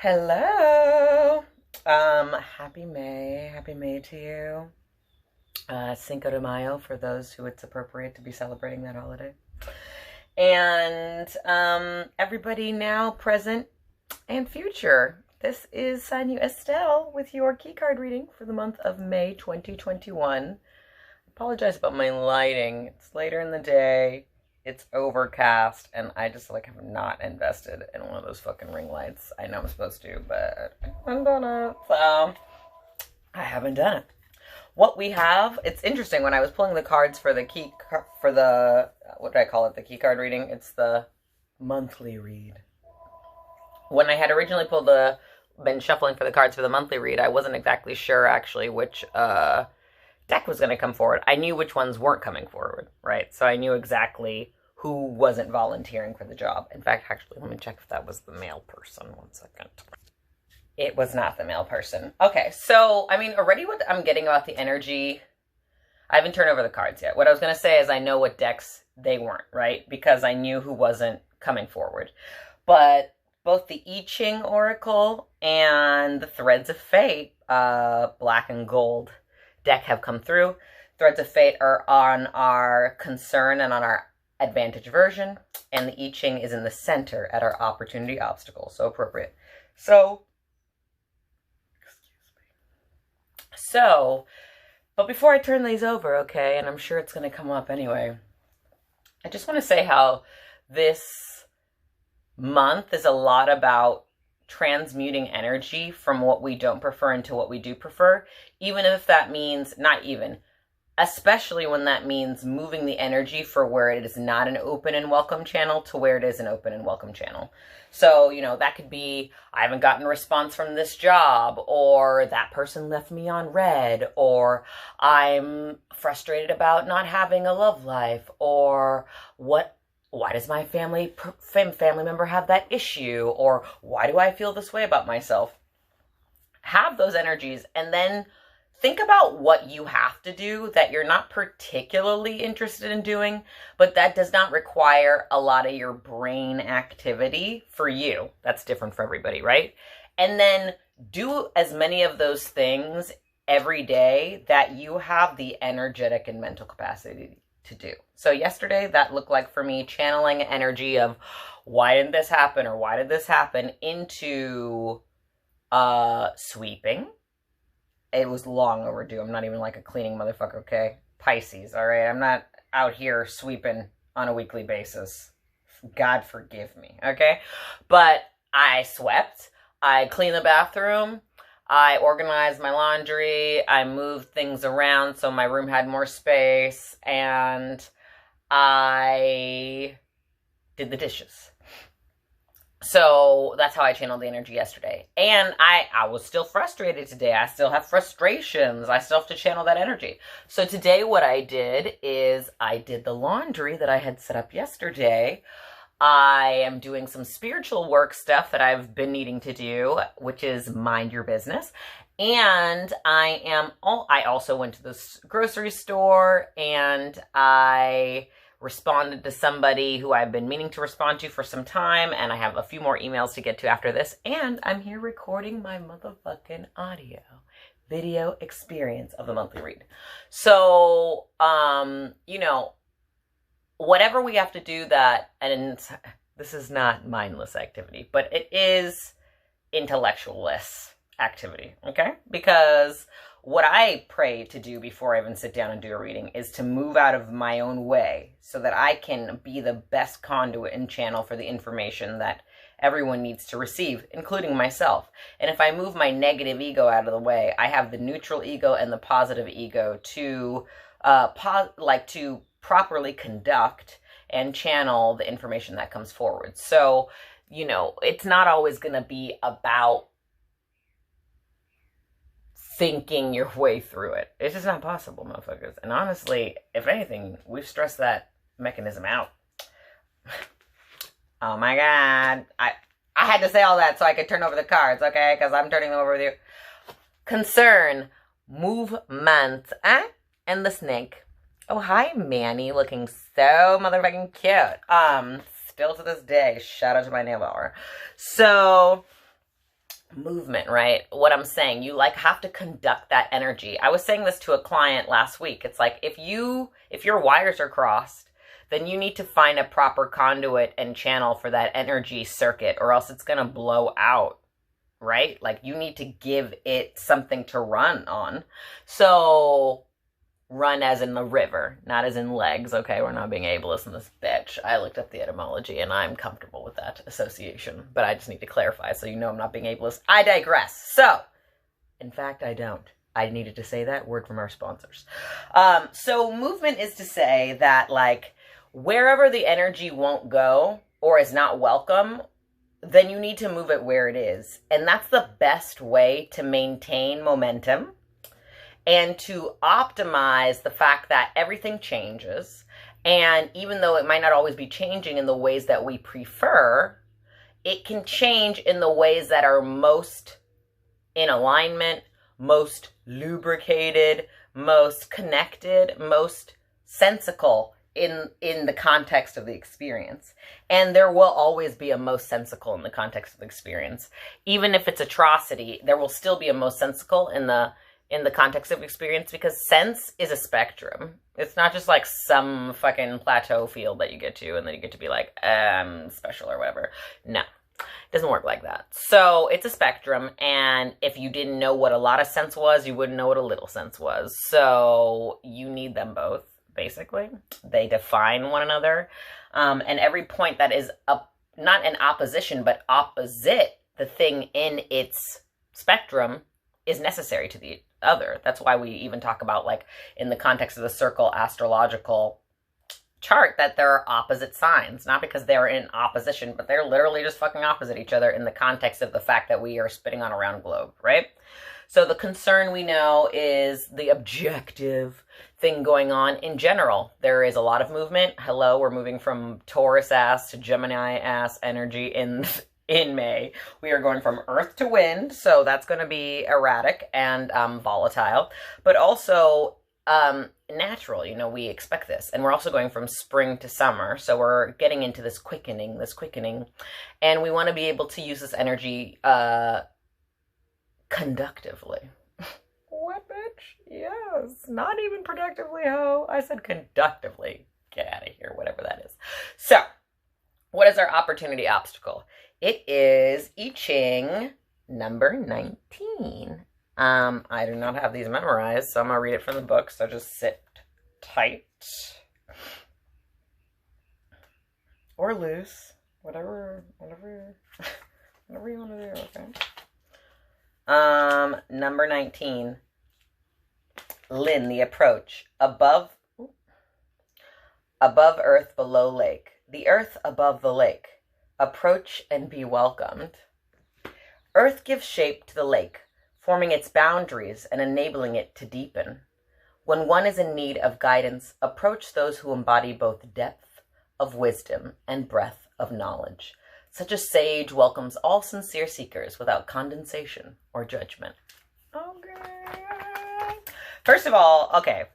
Hello. Happy May. Happy May to you. Cinco de Mayo for those who it's appropriate to be celebrating that holiday. And everybody now present and future. This is Sanu Estelle with your key card reading for the month of May 2021. I apologize about my lighting. It's later in the day. It's overcast, and I just have not invested in one of those fucking ring lights. I know I'm supposed to, but I haven't done it. So I haven't done it. What we have, it's interesting, when I was pulling the cards for the what do I call it? The key card reading. It's the monthly read. When I had originally been shuffling for the cards for the monthly read, I wasn't exactly sure actually which deck was going to come forward. I knew which ones weren't coming forward, right? So I knew exactly who wasn't volunteering for the job. In fact, actually, let me check if that was the male person. 1 second. It was not the male person. Okay, so, I mean, already what I'm getting about the energy, I haven't turned over the cards yet. What I was going to say is I know what decks they weren't, right? Because I knew who wasn't coming forward. But both the I-Ching Oracle and the Threads of Fate, black and gold deck, have come through. Threads of Fate are on our concern and on our advantage version, and the I-Ching is in the center at our opportunity obstacle. So appropriate. So, excuse me. So, but before I turn these over, okay, and I'm sure it's going to come up anyway, I just want to say how this month is a lot about transmuting energy from what we don't prefer into what we do prefer, even if that means, especially when that means moving the energy for where it is not an open and welcome channel to where it is an open and welcome channel. So, that could be, I haven't gotten a response from this job, or that person left me on red, or I'm frustrated about not having a love life, or why does my family member have that issue, or why do I feel this way about myself? Have those energies, and then think about what you have to do that you're not particularly interested in doing, but that does not require a lot of your brain activity for you. That's different for everybody, right? And then do as many of those things every day that you have the energetic and mental capacity to do. So yesterday, that looked like for me channeling energy of why didn't this happen, or why did this happen, into sweeping. It was long overdue. I'm not even like a cleaning motherfucker, okay? Pisces, all right? I'm not out here sweeping on a weekly basis. God forgive me, okay? But I swept. I cleaned the bathroom. I organized my laundry. I moved things around so my room had more space. And I did the dishes. So that's how I channeled the energy yesterday. And I was still frustrated today. I still have frustrations. I still have to channel that energy. So today what I did is I did the laundry that I had set up yesterday. I am doing some spiritual work stuff that I've been needing to do, which is mind your business. And I also went to the grocery store, and I responded to somebody who I've been meaning to respond to for some time, and I have a few more emails to get to after this, and I'm here recording my motherfucking video experience of the monthly read. So, whatever we have to do that, and this is not mindless activity, but it is intellectualless activity, okay? Because what I pray to do before I even sit down and do a reading is to move out of my own way so that I can be the best conduit and channel for the information that everyone needs to receive, including myself. And if I move my negative ego out of the way, I have the neutral ego and the positive ego to to properly conduct and channel the information that comes forward. So, it's not always going to be about thinking your way through it. It's just not possible, motherfuckers. And honestly, if anything, we've stressed that mechanism out. Oh my God. I had to say all that so I could turn over the cards, okay? Because I'm turning them over with you. Concern, movement, and the snake. Oh, hi, Manny, looking so motherfucking cute. Still to this day, shout out to my nail bar. So, movement, right? What I'm saying, you like have to conduct that energy. I was saying this to a client last week. It's like if your wires are crossed, then you need to find a proper conduit and channel for that energy circuit, or else it's going to blow out, right? Like you need to give it something to run on. So run as in the river, not as in legs. Okay, we're not being ableist in this bitch. I looked up the etymology and I'm comfortable with that association, but I just need to clarify so you know I'm not being ableist. I digress. So, in fact, I don't. I needed to say that word from our sponsors. So movement is to say that like wherever the energy won't go or is not welcome, then you need to move it where it is. And that's the best way to maintain momentum and to optimize the fact that everything changes. And even though it might not always be changing in the ways that we prefer, it can change in the ways that are most in alignment, most lubricated, most connected, most sensical in the context of the experience. And there will always be a most sensical in the context of the experience. Even if it's atrocity, there will still be a most sensical in the context of experience, because sense is a spectrum. It's not just like some fucking plateau field that you get to and then you get to be like, special or whatever. No, it doesn't work like that. So it's a spectrum, and if you didn't know what a lot of sense was, you wouldn't know what a little sense was. So you need them both, basically. They define one another. And every point that is not in opposition, but opposite the thing in its spectrum is necessary to the other. That's why we even talk about, like, in the context of the circle astrological chart, that there are opposite signs, not because they're in opposition, but they're literally just fucking opposite each other in the context of the fact that we are spinning on a round globe, right? So the concern, we know, is the objective thing going on in general. There is a lot of movement. Hello, we're moving from Taurus ass to Gemini ass energy in May. We are going from earth to wind, so that's going to be erratic and volatile, but also natural. You know, we expect this. And we're also going from spring to summer, so we're getting into this quickening, and we want to be able to use this energy conductively. What, bitch? Yes, not even productively, ho. I said conductively. Get out of here, whatever that is. So, what is our opportunity obstacle? It is I-Ching number 19. I do not have these memorized, so I'm going to read it from the book, so just sit tight. Or loose. Whatever you want to do, okay? Number 19. Lin, the approach. Above earth, below lake. The earth above the lake. Approach and be welcomed. Earth gives shape to the lake, forming its boundaries and enabling it to deepen. When one is in need of guidance, approach those who embody both depth of wisdom and breadth of knowledge. Such a sage welcomes all sincere seekers without condensation or judgment. Okay. First of all, okay,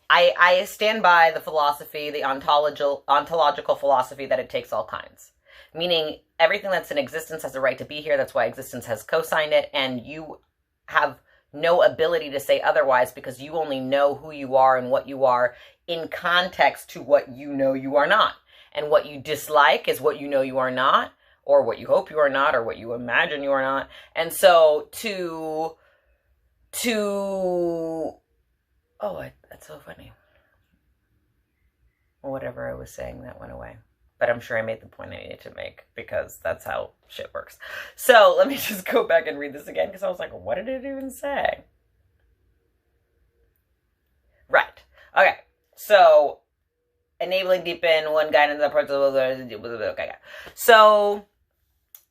I stand by the philosophy, the ontological philosophy, that it takes all kinds. Meaning everything that's in existence has a right to be here. That's why existence has co-signed it. And you have no ability to say otherwise, because you only know who you are and what you are in context to what you know you are not. And what you dislike is what you know you are not, or what you hope you are not, or what you imagine you are not. And so that's so funny. Whatever I was saying, that went away. But I'm sure I made the point I needed to make, because that's how shit works. So let me just go back and read this again, because I was like, what did it even say? Right. Okay. So, enabling deepen, one guidance approach. Okay. So,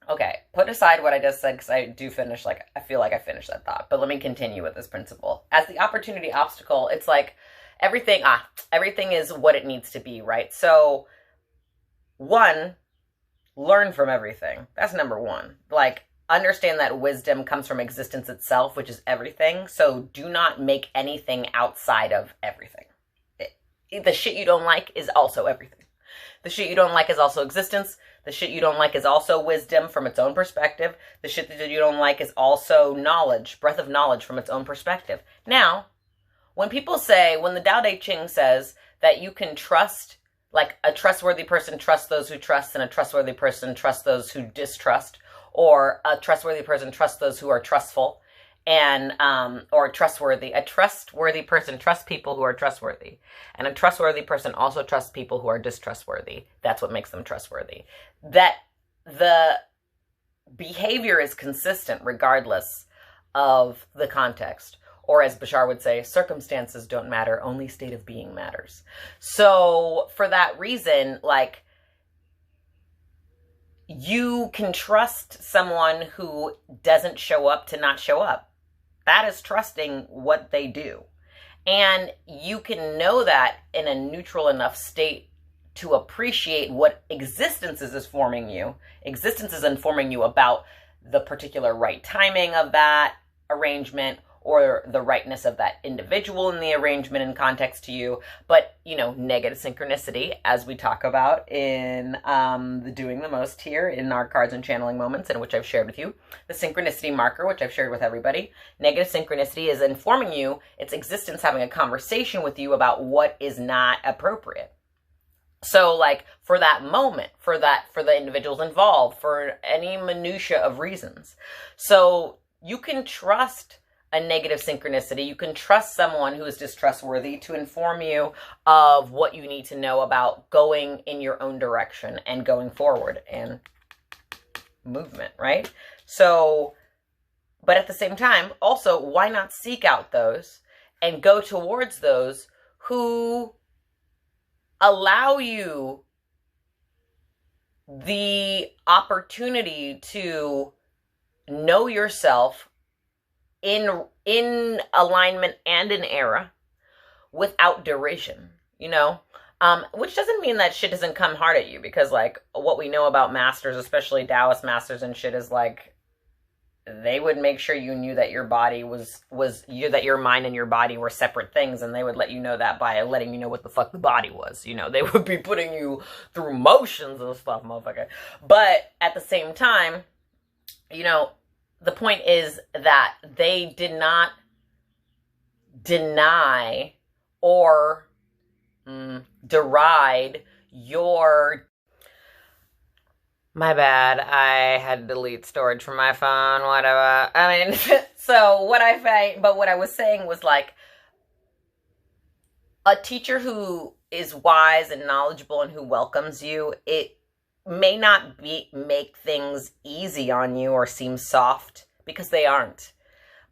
okay. Put aside what I just said, because I feel like I finished that thought. But let me continue with this principle. As the opportunity obstacle, it's like everything is what it needs to be, right? So, one, learn from everything. That's number one. Like, understand that wisdom comes from existence itself, which is everything. So do not make anything outside of everything. The shit you don't like is also everything. The shit you don't like is also existence. The shit you don't like is also wisdom from its own perspective. The shit that you don't like is also knowledge, breath of knowledge from its own perspective. Now, when people say, when the I-Ching says that you can trust, like a trustworthy person trusts those who trust, and a trustworthy person trusts those who distrust, or a trustworthy person trusts those who are trustful, and or trustworthy. A trustworthy person trusts people who are trustworthy, and a trustworthy person also trusts people who are distrustworthy. That's what makes them trustworthy. That the behavior is consistent regardless of the context. Or as Bashar would say, circumstances don't matter, only state of being matters. So for that reason, like, you can trust someone who doesn't show up to not show up. That is trusting what they do. And you can know that in a neutral enough state to appreciate what existence is informing you. Existence is informing you about the particular right timing of that arrangement, or the rightness of that individual in the arrangement and context to you. But, you know, negative synchronicity, as we talk about in the Doing the Most here in our cards and channeling moments, in which I've shared with you, the synchronicity marker, which I've shared with everybody. Negative synchronicity is informing you, its existence having a conversation with you about what is not appropriate. So, like, for that moment, for the individuals involved, for any minutia of reasons. So you can trust a negative synchronicity. You can trust someone who is distrustworthy to inform you of what you need to know about going in your own direction and going forward and movement, right? So, but at the same time, also, why not seek out those and go towards those who allow you the opportunity to know yourself in alignment and in era without derision, you know? Which doesn't mean that shit doesn't come hard at you, because, like, what we know about masters, especially Taoist masters and shit, is, like, they would make sure you knew that your body that your mind and your body were separate things, and they would let you know that by letting you know what the fuck the body was, you know? They would be putting you through motions and stuff, motherfucker. But at the same time, you know, the point is that they did not deny or deride your... My bad, I had to delete storage from my phone, whatever. I mean, so what I was saying was, like, a teacher who is wise and knowledgeable and who welcomes you, it may not make things easy on you or seem soft, because they aren't.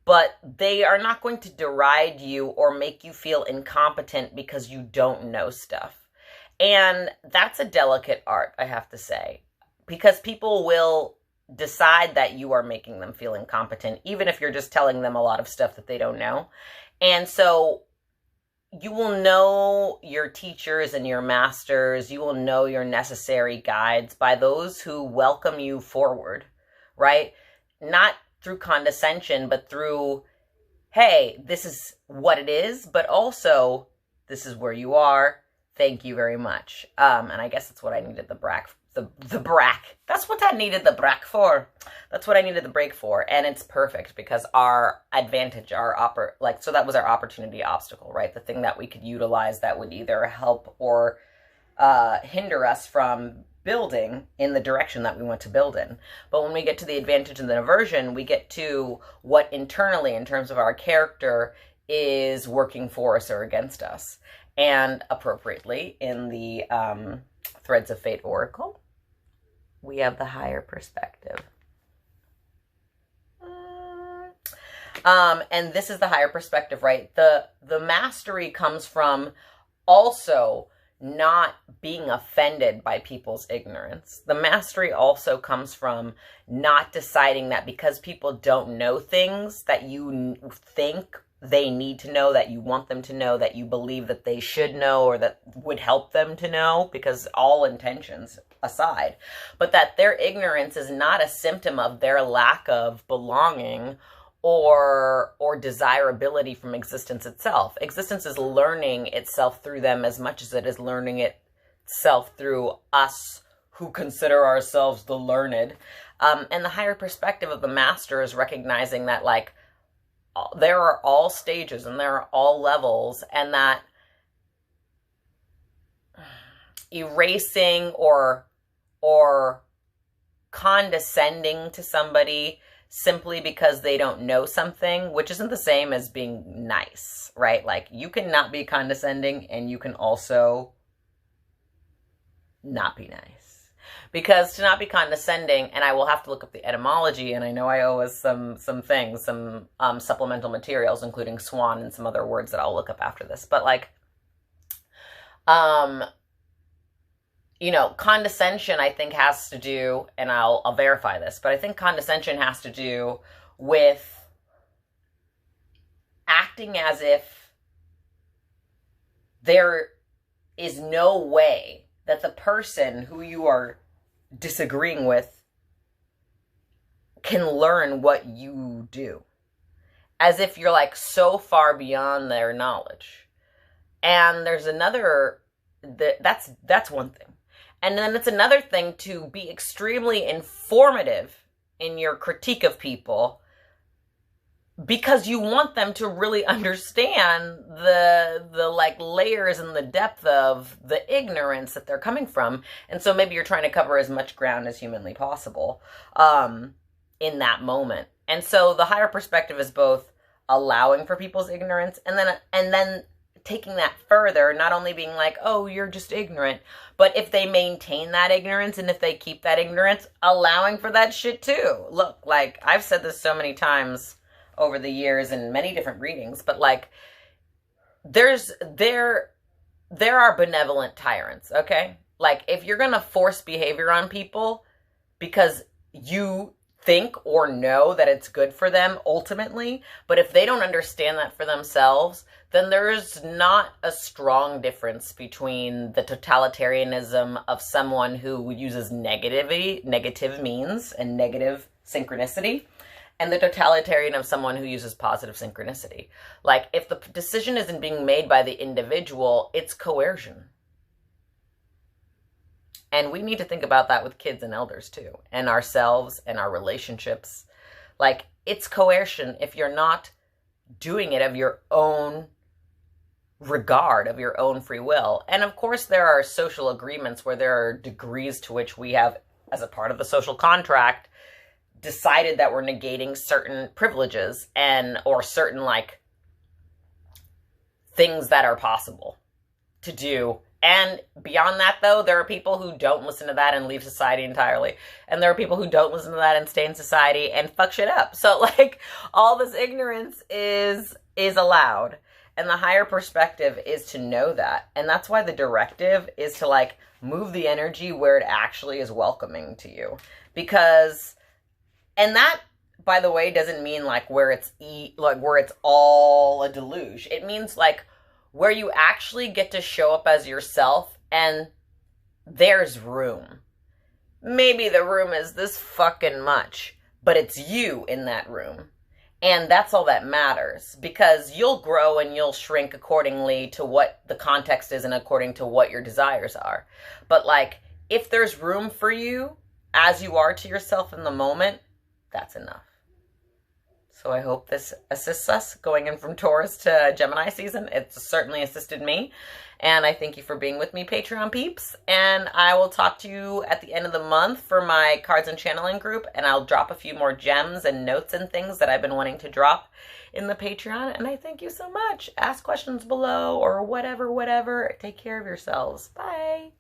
But they are not going to deride you or make you feel incompetent because you don't know stuff. And that's a delicate art, I have to say, because people will decide that you are making them feel incompetent, even if you're just telling them a lot of stuff that they don't know. And so you will know your teachers and your masters, you will know your necessary guides by those who welcome you forward, right? Not through condescension, but through, hey, this is what it is, but also, this is where you are. Thank you very much. And I guess that's what I needed the brack. That's what I needed the brack for. That's what I needed the break for. And it's perfect, because our advantage, so that was our opportunity obstacle, right? The thing that we could utilize that would either help or hinder us from building in the direction that we want to build in. But when we get to the advantage and the aversion, we get to what internally, in terms of our character, is working for us or against us. And appropriately, in the Threads of Fate Oracle, we have the higher perspective. And this is the higher perspective, right? The mastery comes from also not being offended by people's ignorance. The mastery also comes from not deciding that because people don't know things that you think they need to know, that you want them to know, that you believe that they should know, or that would help them to know, because all intentions aside, but that their ignorance is not a symptom of their lack of belonging or desirability from existence itself. Existence is learning itself through them as much as it is learning itself through us who consider ourselves the learned. And the higher perspective of the master is recognizing that, like, there are all stages and there are all levels, and that erasing or condescending to somebody simply because they don't know something, which isn't the same as being nice, right? Like, you can not be condescending and you can also not be nice. Because to not be condescending, and I will have to look up the etymology, and I know I owe us some things, some supplemental materials, including swan and some other words that I'll look up after this. But, like, you know, condescension, I think, has to do, and I'll verify this, but I think condescension has to do with acting as if there is no way that the person who you are disagreeing with can learn what you do. As if you're, like, so far beyond their knowledge. And there's another, that's one thing. And then it's another thing to be extremely informative in your critique of people because you want them to really understand the like layers and the depth of the ignorance that they're coming from. And so maybe you're trying to cover as much ground as humanly possible in that moment. And so the higher perspective is both allowing for people's ignorance and then taking that further, not only being like, oh, you're just ignorant, but if they maintain that ignorance and if they keep that ignorance, allowing for that shit too. Look, like, I've said this so many times over the years in many different readings, but, like, there are benevolent tyrants, okay? Like, if you're gonna force behavior on people because you think or know that it's good for them ultimately, but if they don't understand that for themselves, then there's not a strong difference between the totalitarianism of someone who uses negative means and negative synchronicity, and the totalitarian of someone who uses positive synchronicity. Like, if the decision isn't being made by the individual, it's coercion. And we need to think about that with kids and elders too, and ourselves and our relationships. Like, it's coercion if you're not doing it of your own regard, of your own free will. And of course, there are social agreements where there are degrees to which we have, as a part of the social contract, decided that we're negating certain privileges or certain, like, things that are possible to do. And beyond that, though, there are people who don't listen to that and leave society entirely. And there are people who don't listen to that and stay in society and fuck shit up. So, like, all this ignorance is allowed. And the higher perspective is to know that. And that's why the directive is to, like, move the energy where it actually is welcoming to you. Because, and that, by the way, doesn't mean, like, where it's all a deluge. It means, like, where you actually get to show up as yourself and there's room. Maybe the room is this fucking much, but it's you in that room. And that's all that matters, because you'll grow and you'll shrink accordingly to what the context is and according to what your desires are. But, like, if there's room for you as you are to yourself in the moment, that's enough. So I hope this assists us going in from Taurus to Gemini season. It's certainly assisted me. And I thank you for being with me, Patreon peeps. And I will talk to you at the end of the month for my cards and channeling group. And I'll drop a few more gems and notes and things that I've been wanting to drop in the Patreon. And I thank you so much. Ask questions below or whatever. Take care of yourselves. Bye.